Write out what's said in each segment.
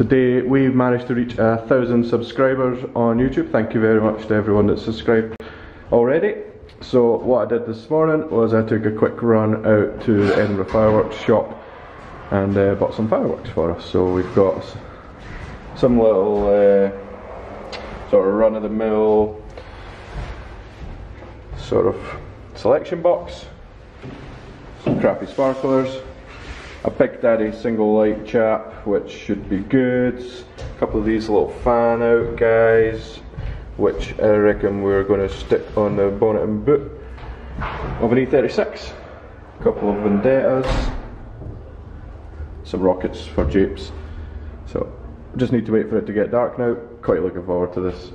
Today we've managed to reach 1,000 subscribers on YouTube. Thank you very much to everyone that's subscribed already. So what I did this morning was I took a quick run out to the Edinburgh Fireworks shop and bought some fireworks for us. So we've got some little sort of run-of-the-mill sort of selection box, some crappy sparklers, a Big Daddy single light chap, which should be good, a couple of these little fan out guys, which I reckon we're going to stick on the bonnet and boot of an E36, a couple of Vendettas, some rockets for japes. So just need to wait for it to get dark now. Quite looking forward to this.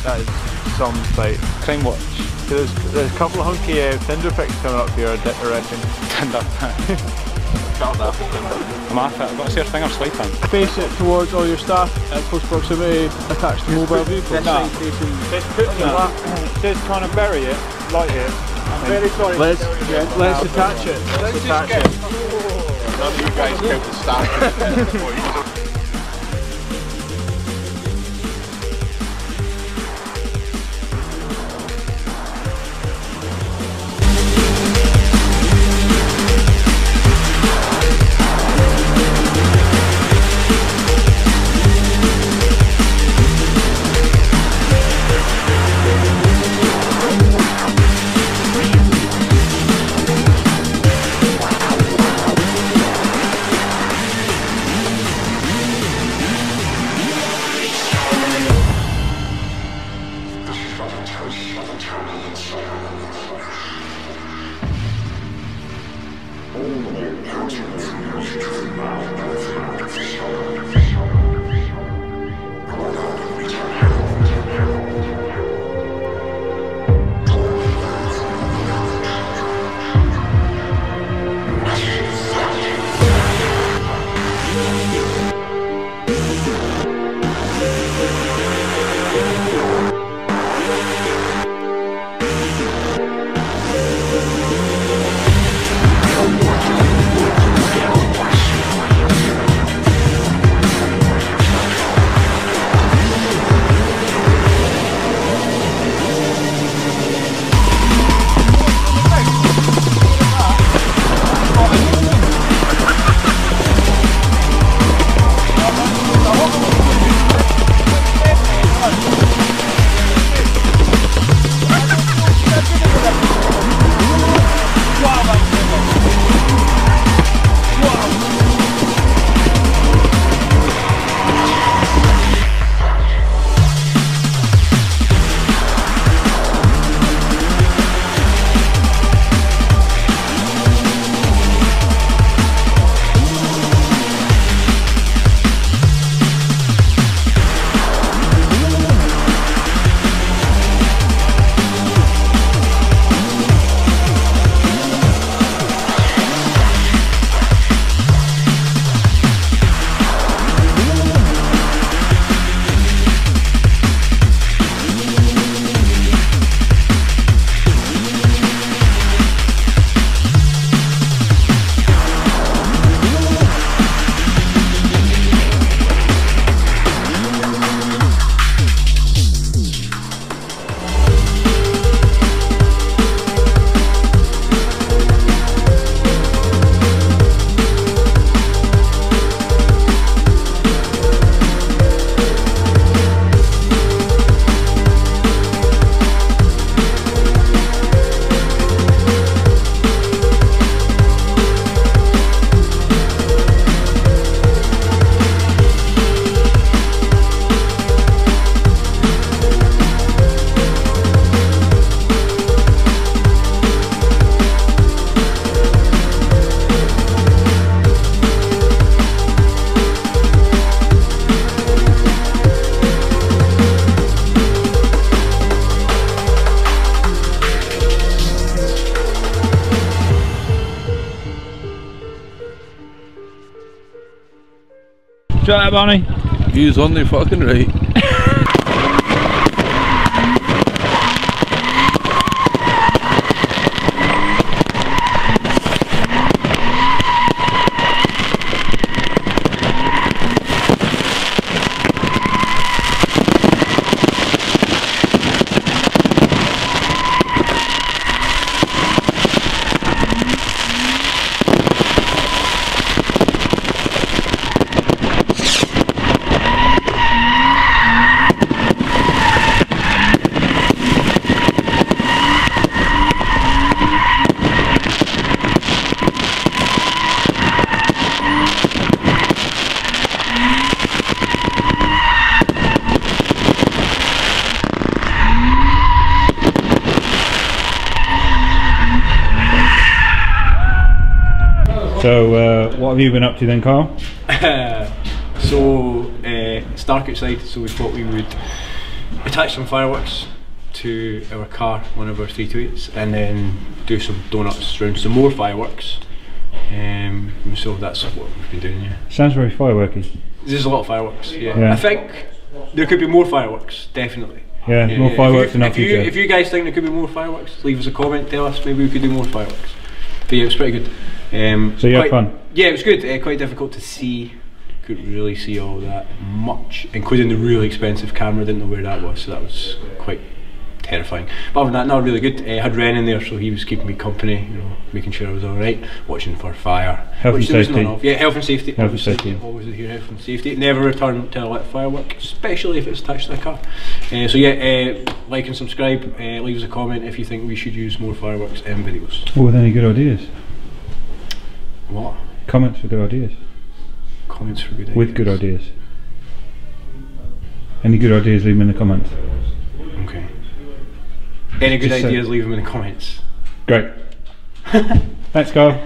That is some sight. Crime watch. There's a couple of hunky tinder pics coming up here, I reckon. Tinder. I'm off it. I've got to see your finger swiping. Face it towards all your staff at close proximity attached to mobile vehicles. No. Just put it like, just kind of bury it, light it. I'm very sorry. Let's attach it. Let's attach it. None of you guys count the staff. that, Barney? He's on the fucking right. So, what have you been up to then, Carl? It's dark outside, so we thought we would attach some fireworks to our car, one of our 328s, and then do some donuts around some more fireworks. So that's what we've been doing, yeah. Sounds very fireworky. There's a lot of fireworks, yeah. I think there could be more fireworks, definitely. Yeah, more fireworks in our future. If you guys think there could be more fireworks, leave us a comment, tell us, maybe we could do more fireworks. But yeah, it was pretty good. So you had fun? Yeah, it was good. Quite difficult to see. Couldn't really see all that much, including the really expensive camera. Didn't know where that was, so that was quite terrifying. But other than that, not really good. I had Ren in there, so he was keeping me company, you know, making sure I was all right, watching for fire. Health and safety. Yeah, health and safety. Health and safety. Always adhere health and safety. Never return to a lit firework, especially if it's attached to the car. So yeah, like and subscribe. Leave us a comment if you think we should use more fireworks in videos. Oh, with any good ideas? What? Comments for good ideas. Comments for good ideas. With good ideas. Any good ideas, leave them in the comments. Okay. Any good Just ideas, leave them in the comments. Great. Thanks, Carl.